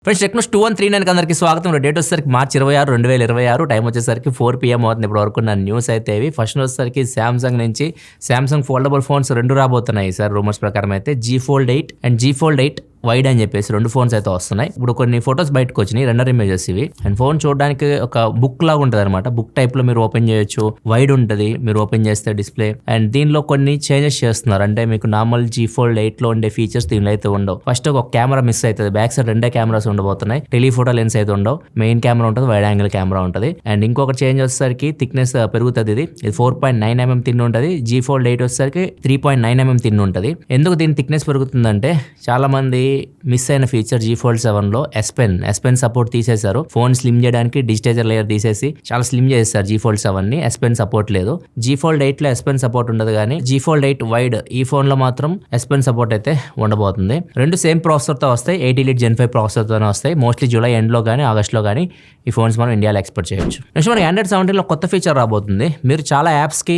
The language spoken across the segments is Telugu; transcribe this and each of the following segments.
ఫ్రెండ్స్ టెక్నోస్ 2139 అందరికి స్వాగతం. డేట్ వచ్చేసరికి మార్చి 26, 2026. టైం వచ్చేసరికి 4 PM అవుతుంది. ఇప్పటి వరకు నా న్యూస్ అయితే ఇవి. ఫస్ట్ వచ్చేసరికి శాంసంగ్ నుంచి శాంసంగ్ ఫోల్డబుల్ ఫోన్స్ 2 రాబోతున్నాయి సార్ రూమర్స్ ప్రకారం అయితే. G Fold 8 and G Fold 8 wide అని చెప్పేసి 2 ఫోన్స్ అయితే వస్తున్నాయి. ఇప్పుడు కొన్ని ఫొటోస్ బయటకు వచ్చినాయి, రెండర్ ఇమేజెస్ ఇవి. అండ్ ఫోన్ చూడడానికి ఒక బుక్ లాగా ఉంటుంది అనమాట. బుక్ టైప్ లో మీరు ఓపెన్ చేయొచ్చు, వైడ్ ఉంటుంది మీరు ఓపెన్ చేస్తే డిస్ప్లే. అండ్ దీనిలో కొన్ని చేంజెస్ చేస్తున్నారు. అంటే మీకు నార్మల్ G Fold 8 లో ఉండే ఫీచర్స్ దీనిలో అయితే ఉండవు. ఫస్ట్ ఒక కెమెరా మిస్ అవుతుంది, బ్యాక్ సైడ్ 2 కెమెరాస్ ఉండబోతున్నాయి. టెలిఫోటో లెన్స్ అయితే ఉండవు, మెయిన్ కెమెరా ఉంటుంది, వైడ్ యాంగిల్ కెమెరా ఉంటుంది. అండ్ ఇంకొక చేంజ్ వచ్చేసరికి థిక్నెస్ పెరుగుతుంది. ఇది 4.9 mm థిన్ ఉంటుంది. G Fold 8 వచ్చేసరికి 3.9 mm థిన్ ఉంటుంది. ఎందుకు దీని థిక్నెస్ పెరుగుతుందంటే చాలా మంది మిస్ అయిన ఫీచర్ G Fold 7 లో S Pen సపోర్ట్ తీసేశారు. ఫోన్ స్లిమ్ చేయడానికి డిజిటైజర్ లేయర్ తీసేసి చాలా స్లిమ్ చేస్తారు G Fold 7 ని. S Pen సపోర్ట్ లేదు. G Fold 8 లో S Pen సపోర్ట్ ఉండదు, కానీ G Fold 8 వైడ్ ఈ ఫోన్ లో మాత్రం S Pen సపోర్ట్ అయితే ఉండబోతుంది. రెండు సేమ్ ప్రాసెసర్ తో వస్తాయి, 8 Elite Gen 5 ప్రాసెసర్ తోనే వస్తాయి. మోస్ట్లీ జూలై ఎండ్ లో కానీ ఆగస్ట్ లో కానీ ఈ ఫోన్స్ మనం ఇండియాలో ఎక్స్పోర్ట్ చేయొచ్చు. నెక్స్ట్ మనకి Android 17 లో కొత్త ఫీచర్ రాబోతుంది. మీరు చాలా యాప్స్ కి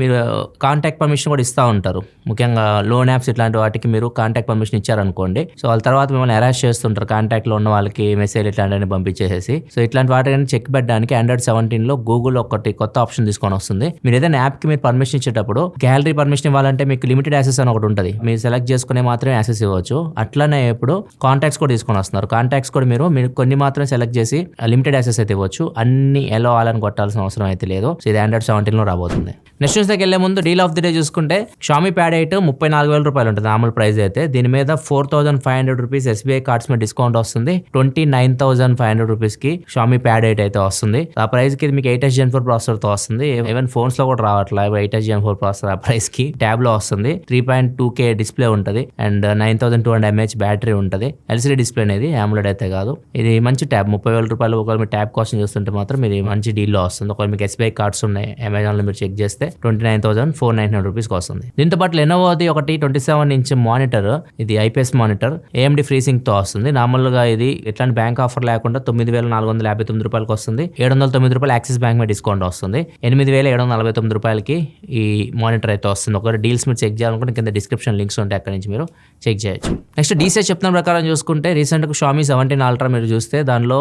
మీరు కాంటాక్ట్ పర్మిషన్ కూడా ఇస్తూ ఉంటారు. ముఖ్యంగా లోన్ యాప్స్ ఇట్లాంటి వాటికి మీరు కాంటాక్ట్ పర్మిషన్ ఇచ్చారనుకోండి, సో వాళ్ళ తర్వాత మిమ్మల్ని అరెస్ట్ చేస్తుంటారు కాంటాక్ట్లో ఉన్న వాళ్ళకి మెసేజ్ ఇట్లాంటివన్నీ పంపించేసేసి. సో ఇట్లాంటి వాటిని చెక్ పెట్టడానికి Android 17 లో గూగుల్ ఒకటి కొత్త ఆప్షన్ తీసుకొని వస్తుంది. మీరు ఏదైనా యాప్కి మీరు పర్మిషన్ ఇచ్చేటప్పుడు గ్యాలరీ పర్మిషన్ ఇవ్వాలంటే మీకు లిమిటెడ్ యాక్సెస్ అని ఒకటి ఉంటుంది, మీరు సెలెక్ట్ చేసుకునే మాత్రమే యాక్సెస్ ఇవ్వచ్చు. అట్లనే ఇప్పుడు కాంటాక్ట్స్ కూడా తీసుకొని వస్తున్నారు. కాంటాక్ట్స్ కూడా మీరు కొన్ని మాత్రమే సెలెక్ట్ చేసి లిమిటెడ్ యాక్సెస్ అయితే ఇవ్వచ్చు, అన్ని ఎలో ఆలని కొట్టాల్సిన అవసరం అయితే లేదు. సో ఇది Android 17 లో రాబోతుంది. నెక్స్ట్ న్యూస్ దగ్గర వెళ్లే ముందు డీల్ ఆఫ్ ది డే చూసుకుంటే Xiaomi Pad 8 34,000 రూపాయలు ఉంటుంది నార్మల్ ప్రైస్ అయితే. దీని మీద 4,500 రూపీస్ SBI కార్డ్స్ మీద డిస్కౌంట్ వస్తుంది. 29,500 రూపీస్ కి Xiaomi Pad 8 అయితే వస్తుంది. ఆ ప్రైస్ కి మీకు 8S Gen 4 ప్రాసెసర్ తో వస్తుంది. ఈవెన్ ఫోన్స్ లో కూడా రావట్లేదు 8S Gen 4 ప్రాసెసర్ ఆ ప్రైస్ కి. ట్యాబ్ లో వస్తుంది. 3.2K డిస్ప్లే ఉంటుంది అండ్ 9,200 mAh బ్యాటరీ ఉంటుంది. LCD డిస్ప్లే అనేది, AMOLED అయితే కాదు. ఇది మంచి ట్యాబ్, 30,000 రూపాయలు. ఒకవేళ మీరు ట్యాబ్ కోసం చూస్తుంటే మాత్రం ఇది మంచి డీల్ లో వస్తుంది. ఒకవేళ మీకు SBI కార్డ్స్ ఉన్నాయి అమెజాన్ లో మీరు చెక్ చేస్తే 29,499 రూపీస్ వస్తుంది. దీంతో పాటు లెనోవోది ఒకటి 27 ఇంచ్ మానిటర్, ఇది IPS మానిటర్ AMD ఫ్రీసింగ్ తో వస్తుంది. నార్మల్ గా ఇది ఎట్లాంటి బ్యాంక్ ఆఫర్ లేకుండా 9,459 రూపాయలకి వస్తుంది. 709 రూపాయలు యాక్సిస్ బ్యాంక్ మీద డిస్కౌంట్ వస్తుంది. 8,749 రూపాయలకి ఈ మానిటర్ అయితే వస్తుంది. ఒకవేళ డీల్స్ మీరు చెక్ చేయాలనుకుంటే కింద డిస్క్రిప్షన్ లింక్స్ ఉంటాయి, అక్కడ నుంచి మీరు చెక్ చేయొచ్చు. నెక్స్ట్ డీసీఎస్ చెప్తున్న ప్రకారం చూసుకుంటే రీసెంట్ గా Xiaomi 17 Ultra మీరు చూస్తే దానిలో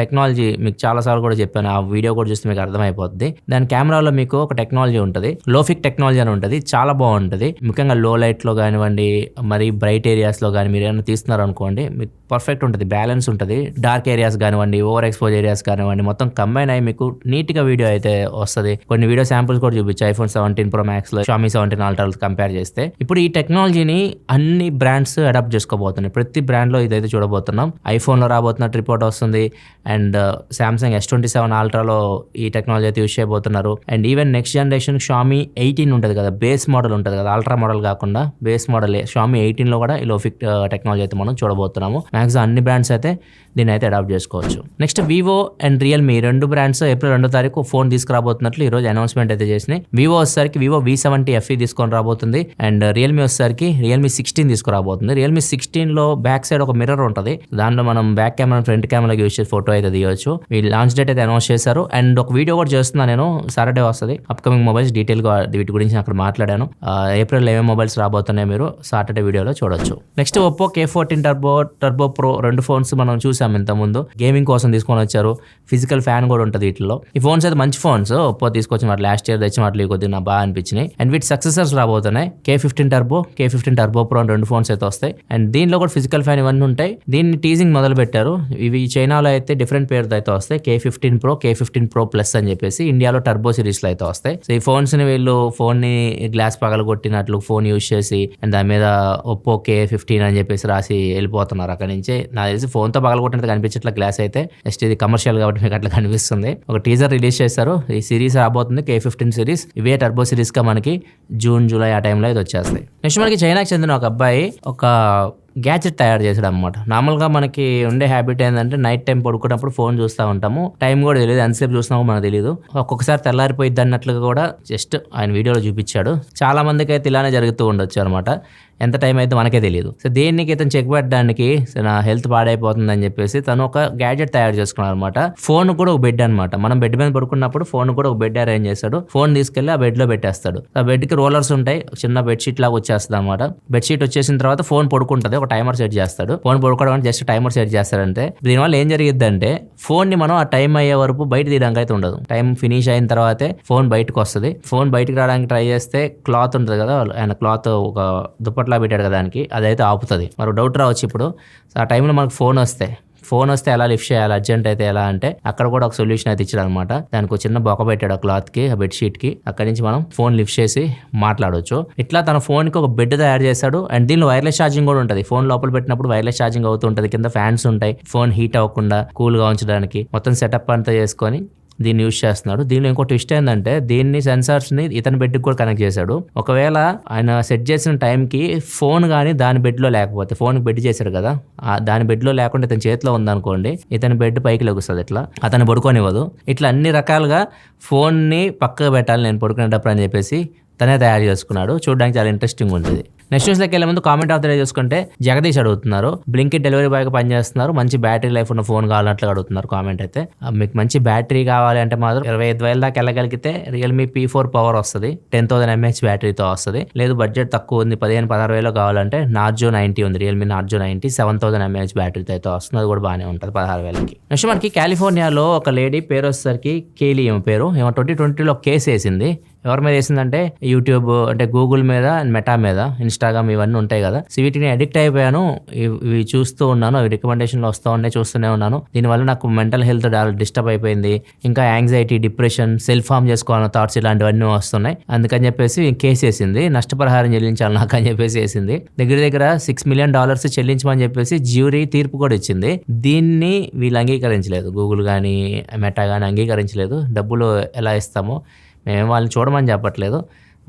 టెక్నాలజీ మీకు చాలా సార్లు కూడా చెప్పాను, ఆ వీడియో కూడా చూస్తే మీకు అర్థమైపోతుంది. దాని కెమెరాలో మీకు ఒక టెక్నాలజీ ఉంటుంది, లోఫిక్ టెక్నాలజీ అని ఉంటుంది. చాలా బాగుంటుంది. ముఖ్యంగా లో లైట్ లో కానివ్వండి, మరి బ్రైట్ ఏరియాస్ లో కానీ మీరు ఏమైనా తీస్తున్నారు అనుకోండి, మీకు పర్ఫెక్ట్ ఉంటుంది, బ్యాలెన్స్ ఉంటుంది. డార్క్ ఏరియాస్ కానివ్వండి, ఓవర్ ఎక్స్పోజ్ ఏరియాస్ కానివ్వండి, మొత్తం కంబైన్ అయ్యి మీకు నీట్ గా వీడియో అయితే వస్తుంది. కొన్ని వీడియో శాంపుల్స్ కూడా చూపించి iPhone 17 Pro Max లో Xiaomi 17 Ultra కంపేర్ చేస్తే. ఇప్పుడు ఈ టెక్నాలజీని అన్ని బ్రాండ్స్ అడాప్ట్ చేసుకోబోతున్నాయి. ప్రతి బ్రాండ్ లో ఇదైతే చూడబోతున్నాం. ఐఫోన్ లో రాబోతున్నట్టు రిపోర్ట్ వస్తుంది అండ్ Samsung S27 Ultra లో ఈ టెక్నాలజీ అయితే యూస్ చేయబోతున్నారు. And even next generation Xiaomi 18 ఉంటుంది కదా, బేస్ మోడల్ ఉంటుంది కదా, అల్ట్రా మోడల్ కాకుండా బేస్ మోడల్ Xiaomi 18 లో కూడా ఈ లోఫిక్ టెక్నాలజీ అయితే మనం చూడబోతున్నాము. మ్యాక్సిమం అన్ని బ్రాండ్స్ అయితే దీన్ని అయితే అడాప్ట్ చేసుకోవచ్చు. నెక్స్ట్ వివో అండ్ రియల్మీ రెండు బ్రాండ్స్ ఏప్రిల్ 2వ తారీఖు ఫోన్ తీసుకురాబోతున్నట్లు ఈ రోజు అనౌన్స్మెంట్ అయితే చేసినాయి. వివో వచ్చేసరికి వివో V70 FE తీసుకొని రాబోతుంది అండ్ రియల్మీ వచ్చేసరికి రియల్మీ 16 తీసుకురాబోతుంది. రియల్మీ 16 లో బ్యాక్ సైడ్ ఒక మిర్రర్ ఉంటుంది, దాంట్లో మనం back camera front camera use చేసి ఫోటో అయితే తీయవచ్చు. వీళ్ళు లాంచ్ డేట్ అయితే అనౌన్స్ చేశారు అండ్ ఒక వీడియో కూడా చేస్తున్నాను నేను, సాటర్డే వస్తుంది. అప్కమింగ్ మొబైల్స్ డీటెయిల్ గా వీటి గురించి అక్కడ మాట్లాడాను. ఏప్రిల్ ఏమేమి మొబైల్స్ రాబోతున్నాయి మీరు సాటర్డే వీడియోలో చూడొచ్చు. Next Oppo K14 turbo pro రెండు ఫోన్స్ మనం చూసాం ఇంత ముందు. గేమింగ్ కోసం తీసుకొని వచ్చారు, ఫిజికల్ ఫ్యాన్ కూడా ఉంటుంది వీటిలో. ఈ ఫోన్స్ అయితే మంచి ఫోన్స్, ఒప్పో తీసుకొచ్చి వాటి లాస్ట్ ఇయర్ తెచ్చి వాటి కొద్దిగా నాకు బాగా అనిపించినాయి. అండ్ వీటి సక్సెసర్స్ రాబోతున్నాయి. K15 టర్బో ప్రో అని రెండు ఫోన్స్ అయితే వస్తాయి అండ్ దీనిలో కూడా ఫిజికల్ ఫ్యాన్ ఇవన్నీ ఉంటాయి. దీన్ని టీజింగ్ మొదలు పెట్టారు. ఇవి చైనాలో అయితే డిఫరెంట్ పేరుతో అయితే వస్తాయి, K15 Pro, K15 Pro Plus అని చెప్పేసి. ఇండియాలో టర్బో సిరీస్ లో అయితే వస్తాయి. సో ఈ ఫోన్స్ ని వీళ్ళు ఫోన్ ని గ్లాస్ పగలగొట్టినట్లు ఫోన్ యూజ్ చేసి అండ్ దాని మీద ఒప్పో K15 అని చెప్పేసి రాసి వెళ్ళిపోతున్నారు అక్కడ నుంచి. నాకు తెలిసి ఫోన్ తో పగలగొట్టినట్టు కనిపించట్ల గ్లాస్ అయితే, జస్ట్ ఇది కమర్షియల్ కాబట్టి మీకు అట్లా కనిపిస్తుంది. ఒక టీజర్ రిలీజ్ చేశారు, ఈ సిరీస్ రాబోతుంది K15 సిరీస్. ఇవే టర్బో సిరీస్ గా మనకి జూన్ జూలై ఆ టైంలో ఇది వచ్చేస్తాయి. నెక్స్ట్ మనకి చైనాకి చెందిన ఒక అబ్బాయి ఒక గ్యాజెట్ తయారు చేసాడు అనమాట. నార్మల్గా మనకి ఉండే హ్యాబిట్ ఏంటంటే నైట్ టైం పడుకున్నప్పుడు ఫోన్ చూస్తూ ఉంటాము, టైం కూడా తెలియదు, ఎంతసేపు చూస్తున్నామో మనకు తెలియదు. ఒక్కొక్కసారి తెల్లారిపోయిద్ది అన్నట్లుగా కూడా జస్ట్ ఆయన వీడియోలో చూపించాడు. చాలా మందికి అయితే ఇలానే జరుగుతూ ఉండొచ్చు అనమాట. ఎంత టైం అయితే మనకే తెలియదు. సో దేనికి ఇతను చెక్ పెట్టడానికి నా హెల్త్ పాడైపోతుంది అని చెప్పేసి తను ఒక గ్యాడ్జెట్ తయారు చేసుకున్నాడు అనమాట. ఫోన్ కూడా ఒక బెడ్ అనమాట. మనం బెడ్ మీద పడుకున్నప్పుడు ఫోన్ కూడా ఒక బెడ్ అరేంజ్ చేస్తాడు. ఫోన్ తీసుకెళ్లి ఆ బెడ్ లో పెట్టేస్తాడు. ఆ బెడ్ కి రోలర్స్ ఉంటాయి, చిన్న బెడ్షీట్ లాగా వచ్చేస్తుంది అనమాట. బెడ్షీట్ వచ్చేసిన తర్వాత ఫోన్ పడుకుంటది, ఒక టైమర్ సెట్ చేస్తాడు. ఫోన్ పడుకోవడం జస్ట్ టైమర్ సెట్ చేస్తాడంటే దీనివల్ల ఏం జరిగిద్దంటే ఫోన్ ని మనం ఆ టైం అయ్యే వరకు బయట తీయడానికి అయితే ఉండదు. టైం ఫినిష్ అయిన తర్వాతే ఫోన్ బయటకు వస్తుంది. ఫోన్ బయటకు రావడానికి ట్రై చేస్తే క్లాత్ ఉంటుంది కదా, ఆయన క్లాత్ ఒక దుప్పట్లా పెట్టాడు కదా దానికి, అదైతే ఆపుతుంది. మరి డౌట్ రావచ్చు ఇప్పుడు, ఆ టైంలో మనకు ఫోన్ వస్తే ఎలా లిఫ్ట్ చేయాలి, అర్జెంట్ అయితే ఎలా అంటే అక్కడ కూడా ఒక సొల్యూషన్ అయితే ఇచ్చాడు అనమాట. దానికి ఒక చిన్న బొక్క పెట్టాడు ఆ క్లాత్ కి, ఆ బెడ్షీట్ కి. అక్కడి నుంచి మనం ఫోన్ లిఫ్ట్ చేసి మాట్లాడవచ్చు. ఇట్లా తన ఫోన్ కి ఒక బెడ్ తయారు చేశాడు. అండ్ దీనిలో వైర్లెస్ ఛార్జింగ్ కూడా ఉంటుంది. ఫోన్ లోపల పెట్టినప్పుడు వైర్లెస్ ఛార్జింగ్ అవుతూ ఉంటుంది. కింద ఫ్యాన్స్ ఉంటాయి, ఫోన్ హీట్ అవ్వకుండా కూల్ గా ఉంచడానికి. మొత్తం సెటప్ అంతా చేసుకొని దీన్ని యూజ్ చేస్తున్నాడు. దీనిలో ఇంకో ట్విస్ట్ ఏంటంటే దీన్ని సెన్సార్స్ ని ఇతని బెడ్ కూడా కనెక్ట్ చేశాడు. ఒకవేళ ఆయన సెట్ చేసిన టైంకి ఫోన్ కానీ దాని బెడ్ లో లేకపోతే, ఫోన్ బెడ్ చేశాడు కదా, దాని బెడ్ లో లేకుండా ఇతని చేతిలో ఉందనుకోండి, ఇతని బెడ్ పైకి లెగుస్తుంది. ఇట్లా అతను పడుకోనివ్వదు. ఇట్లా అన్ని రకాలుగా ఫోన్ ని పక్కకు పెట్టాలి నేను పడుకునేటప్పుడు అని చెప్పేసి తనే తయారు చేసుకున్నాడు. చూడడానికి చాలా ఇంట్రెస్టింగ్ ఉంటుంది. నెక్స్ట్ న్యూస్లోకి వెళ్ళే ముందు కామెంట్ ఆఫ్ ద డే చూసుకుంటే జగదీష్ అడుగుతున్నారు, బ్లింకిట్ డెలివరీ బాయ్గా పనిచేస్తున్నారు, మంచి బ్యాటరీ లైఫ్ ఉన్న ఫోన్ కావాలన్నట్లు అడుగుతున్నారు కామెంట్ అయితే. మీకు మంచి బ్యాటరీ కావాలి అంటే మాత్రం 25,000 దాకా వెళ్ళగలిగితే రియల్మీ P4 పవర్ వస్తుంది, 10,000 mAh బ్యాటరీతో వస్తుంది. లేదు బడ్జెట్ తక్కువ ఉంది, 15,000-16,000 కావాలంటే నార్జో 90 ఉంది, రియల్మీ నార్జో 90 7,000 mAh బ్యాటరీతో అయితే వస్తుంది. అది కూడా బాగానే ఉంటుంది 16,000కి. నెక్స్ట్ మనకి కాలిఫోర్నియాలో ఒక లేడీ పేరు వచ్చేసరికి కేలీ, ఏమో పేరు, 2020లో కేసు వేసింది. ఎవరి మీద వేసిందంటే యూట్యూబ్ అంటే గూగుల్ మీద అండ్ మెటా మీద, ఇన్స్టాగ్రామ్ ఇవన్నీ ఉంటాయి కదా, సో వీటిని అడిక్ట్ అయిపోయాను, ఇవి చూస్తూ ఉన్నాను, అవి రికమెండేషన్లో వస్తూ ఉన్నాయి, చూస్తూనే ఉన్నాను. దీనివల్ల నాకు మెంటల్ హెల్త్ డిస్టర్బ్ అయిపోయింది, ఇంకా యాంగ్జైటీ, డిప్రెషన్, సెల్ఫ్ హార్మ్ చేసుకోవాలన్న థాట్స్ ఇలాంటివన్నీ వస్తున్నాయి. అందుకని చెప్పేసి కేసు వేసింది. నష్టపరిహారం చెల్లించాలి నాకు అని చెప్పేసి వేసింది. దగ్గర $6 million చెల్లించమని చెప్పేసి జ్యూరీ తీర్పు కూడా ఇచ్చింది. దీన్ని వీళ్ళు అంగీకరించలేదు, గూగుల్ కానీ మెటా కానీ అంగీకరించలేదు. డబ్బులు ఎలా ఇస్తామో మేము వాళ్ళని చూడమని చెప్పట్లేదు,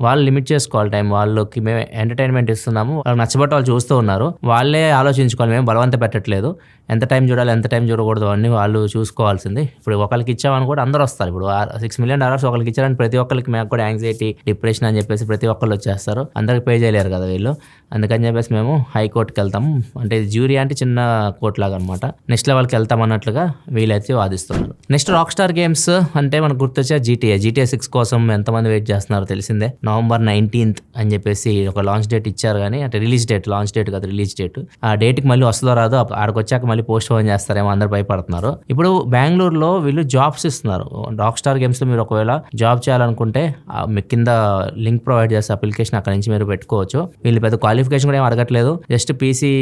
వాళ్ళు లిమిట్ చేసుకోవాలి టైం. వాళ్ళకి మేము ఎంటర్టైన్మెంట్ ఇస్తున్నాము, వాళ్ళకి నచ్చబట్టి వాళ్ళు చూస్తూ ఉన్నారు, వాళ్ళే ఆలోచించుకోవాలి, మేము బలవంత పెట్టట్లేదు. ఎంత టైం చూడాలి ఎంత టైం చూడకూడదు అన్నీ వాళ్ళు చూసుకోవాల్సింది. ఇప్పుడు ఒకరికి ఇచ్చామని కూడా అందరూ వస్తారు. ఇప్పుడు $6 million ఒకరికి ఇచ్చారని ప్రతి ఒక్కరికి మేము కూడా యాంగ్జైటీ, డిప్రెషన్ అని చెప్పేసి ప్రతి ఒక్కళ్ళు వచ్చేస్తారు, అందరికి పే చేయలేరు కదా వీళ్ళు. అందుకని చెప్పేసి మేము హైకోర్టుకి వెళ్తాము, అంటే జ్యూరీ అంటే చిన్న కోర్టు లాగా అనమాట, నెక్స్ట్ లెవెల్కి వెళ్తాం అన్నట్లుగా వీళ్ళైతే వాదిస్తున్నారు. నెక్స్ట్ రాక్ స్టార్ గేమ్స్ అంటే మనకు గుర్తొచ్చే GTA 6 కోసం ఎంతమంది వెయిట్ చేస్తున్నారో తెలిసిందే. November 19th అని చెప్పేసి ఒక లాంచ్ డేట్ ఇచ్చారు, కానీ అంటే రిలీజ్ డేట్, లాంచ్ డేట్ కాదు రిలీజ్ డేట్. ఆ డేట్కి మళ్ళీ వస్తుందో రాదో, ఆడికి వచ్చాక మళ్ళీ పోస్ట్ పోన్ చేస్తారేమో, అందరు భయపడుతున్నారు. ఇప్పుడు బెంగళూరులో వీళ్ళు జాబ్స్ ఇస్తున్నారు. రాక్ స్టార్ గేమ్స్ లో మీరు ఒకవేళ జాబ్ చేయాలనుకుంటే మీకు కింద లింక్ ప్రొవైడ్ చేస్తే అప్లికేషన్, అక్కడ నుంచి మీరు పెట్టుకోవచ్చు. వీళ్ళు పెద్ద క్వాలిఫికేషన్ కూడా ఏం అడగట్లేదు, జస్ట్ పీసీ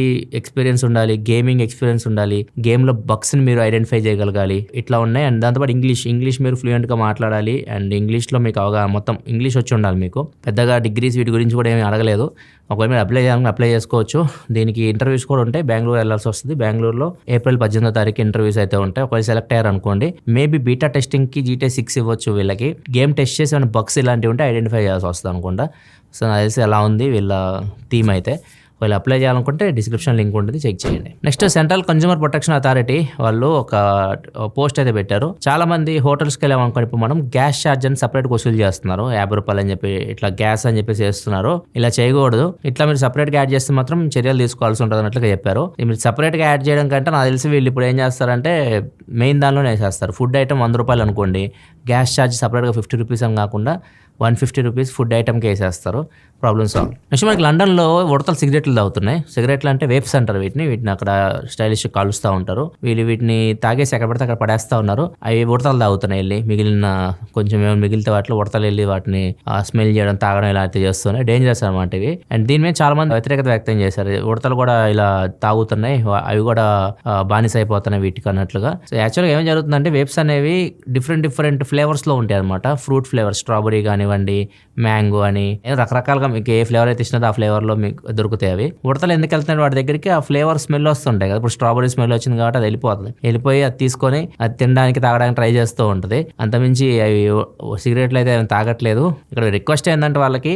ఎక్స్పీరియన్స్ ఉండాలి, గేమింగ్ ఎక్స్పీరియన్స్ ఉండాలి, గేమ్ లో బగ్స్ ని మీరు ఐడెంటిఫై చేయగలగాలి, ఇట్లా ఉన్నాయి. అండ్ దాంతోపాటు ఇంగ్లీష్ మీరు ఫ్లూయెంట్ గా మాట్లాడాలి, అండ్ ఇంగ్లీష్ లో మీకు అవగాహన మొత్తం ఇంగ్లీష్ వచ్చి ఉండాలి. మీకు పెద్దగా డిగ్రీస్ వీటి గురించి కూడా ఏమీ అడగలేదు. ఒకవేళ మీరు అప్లై చేయాలని అప్లై చేసుకోవచ్చు. దీనికి ఇంటర్వ్యూస్ కూడా ఉంటాయి, బెంగళూరు వెళ్ళాల్సి వస్తుంది. బెంగళూరులో April 18th ఇంటర్వ్యూస్ అయితే ఉంటాయి. ఒకవేళ సెలెక్ట్ అయ్యారు అనుకోండి, మేబీ బీటా టెస్టింగ్ కి GTA 6 ఇవ్వచ్చు వీళ్ళకి. గేమ్ టెస్ట్ చేసి ఏమైనా బగ్స్ ఇలాంటివి ఉంటే ఐడెంటిఫై చేయాల్సి వస్తుంది అనుకుంటా. సో నాకు తెలిసి ఎలా ఉంది వీళ్ళ థీమ్ అయితే. వాళ్ళు అప్లై చేయాలనుకుంటే డిస్క్రిప్షన్ లింక్ ఉంటుంది, చెక్ చేయండి. Next central consumer protection authority వాళ్ళు ఒక పోస్ట్ అయితే పెట్టారు. చాలా మంది హోటల్స్కి వెళ్ళామనుకోండి, ఇప్పుడు మనం గ్యాస్ ఛార్జ్ అని సపరేట్ వసూలు చేస్తున్నారు, $50 అని చెప్పి ఇట్లా గ్యాస్ అని చెప్పేసి చేస్తున్నారు. ఇలా చేయకూడదు, ఇట్లా మీరు సపరేట్గా యాడ్ చేస్తే మాత్రం చర్యలు తీసుకోవాల్సి ఉంటుంది అన్నట్లుగా చెప్పారు. మీరు సపరేట్గా యాడ్ చేయడం కంటే నాకు తెలిసి వీళ్ళు ఇప్పుడు ఏం చేస్తారంటే మెయిన్ దానిలోనే వేసేస్తారు. ఫుడ్ ఐటమ్ $100 అనుకోండి, గ్యాస్ ఛార్జ్ సపరేట్గా $50 అని కాకుండా $150 ఫుడ్ ఐటమ్కి వేసేస్తారు, ప్రాబ్లమ్ సాల్వ్. నెక్స్ట్ మనకి లండన్లో ఉడతలు సిగరెట్లు తాగుతున్నాయి. సిగరెట్లు అంటే వేప్స్ అంటారు వీటిని అక్కడ స్టైలిష్ కాలుస్తూ ఉంటారు. వీటిని తాగేసి ఎక్కడ పడితే అక్కడ పడేస్తూ ఉన్నారు. అవి ఉడతలు తాగుతున్నాయి వెళ్ళి, మిగిలిన కొంచెం ఏమైనా మిగిలితే వాటిలో ఉడతలు వెళ్ళి వాటిని స్మెల్ చేయడం, తాగడం ఇలా అయితే చేస్తున్నాయి. డేంజరస్ అనమాట ఇవి. అండ్ దీని మీద చాలా మంది వ్యతిరేకత వ్యక్తం చేశారు. ఉడతలు కూడా ఇలా తాగుతున్నాయి, అవి కూడా బానిస అయిపోతున్నాయి వీటికి అన్నట్లుగా. సో యాక్చువల్గా ఏం జరుగుతుందంటే వేప్స్ అనేవి డిఫరెంట్ ఫ్లేవర్స్ లో ఉంటాయి అనమాట. ఫ్రూట్ ఫ్లేవర్, స్ట్రాబెరీ కానివ్వండి, మ్యాంగో అని రకరకాలుగా మీకు ఏ ఫ్లేవర్ అయితే ఇచ్చినదో ఆ ఫ్లేవర్ లో మీకు దొరుకుతాయి. అవి ఉడతలు ఎందుకు వెళ్తున్నాయి వాటి దగ్గరికి, ఆ ఫ్లేవర్ స్మెల్ వస్తుంటాయి కదా. ఇప్పుడు స్ట్రాబెరీ స్మెల్ వచ్చింది కాబట్టి అది వెళ్ళిపోయి అది తీసుకొని అది తినడానికి తాగడానికి ట్రై చేస్తూ ఉంటుంది. అంతమించి అవి సిగరెట్లు అయితే తాగట్లేదు. ఇక్కడ రిక్వెస్ట్ ఏంటంటే వాళ్ళకి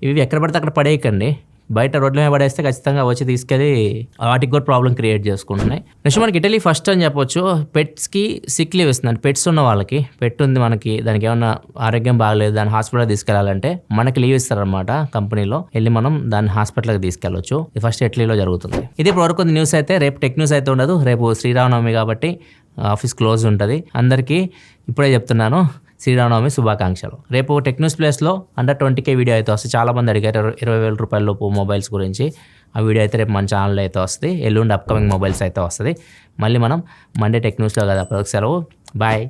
ఇవి ఎక్కడ పడితే అక్కడ పడేయకండి. బయట రోడ్ల మీద పడేస్తే ఖచ్చితంగా వచ్చి తీసుకెళ్ళి వాటికి కూడా ప్రాబ్లం క్రియేట్ చేసుకుంటున్నాయి. నెక్స్ట్ మనకి ఇటలీ ఫస్ట్ అని చెప్పొచ్చు. పెట్స్కి సిక్ లీవ్ ఇస్తున్నాను. పెట్స్ ఉన్న వాళ్ళకి, పెట్ ఉంది మనకి, దానికి ఏమన్నా ఆరోగ్యం బాగలేదు, దాన్ని హాస్పిటల్ తీసుకెళ్లాలంటే మనకి లీవ్ ఇస్తారనమాట కంపెనీలో. వెళ్ళి మనం దాన్ని హాస్పిటల్కి తీసుకెళ్ళొచ్చు. ఇది ఫస్ట్ ఇటలీలో జరుగుతుంది. ఇది ఇప్పుడు వరకు న్యూస్ అయితే. రేపు టెక్ న్యూస్ అయితే ఉండదు. రేపు శ్రీరామనవమి కాబట్టి ఆఫీస్ క్లోజ్ ఉంటుంది. అందరికీ ఇప్పుడే చెప్తున్నాను, శ్రీరామనవమి శుభాకాంక్షలు. రేపు టెక్ న్యూస్ ప్లేస్లో అండర్ 20K వీడియో అయితే వస్తుంది. చాలామంది అడిగారు 20,000 రూపాయల లోపు మొబైల్స్ గురించి. ఆ వీడియో అయితే రేపు మన ఛానల్లో అయితే వస్తుంది. ఎల్లుండి అప్కమింగ్ మొబైల్స్ అయితే వస్తుంది. మళ్ళీ మనం మండే టెక్ న్యూస్లో కదా, సెలవు. బాయ్.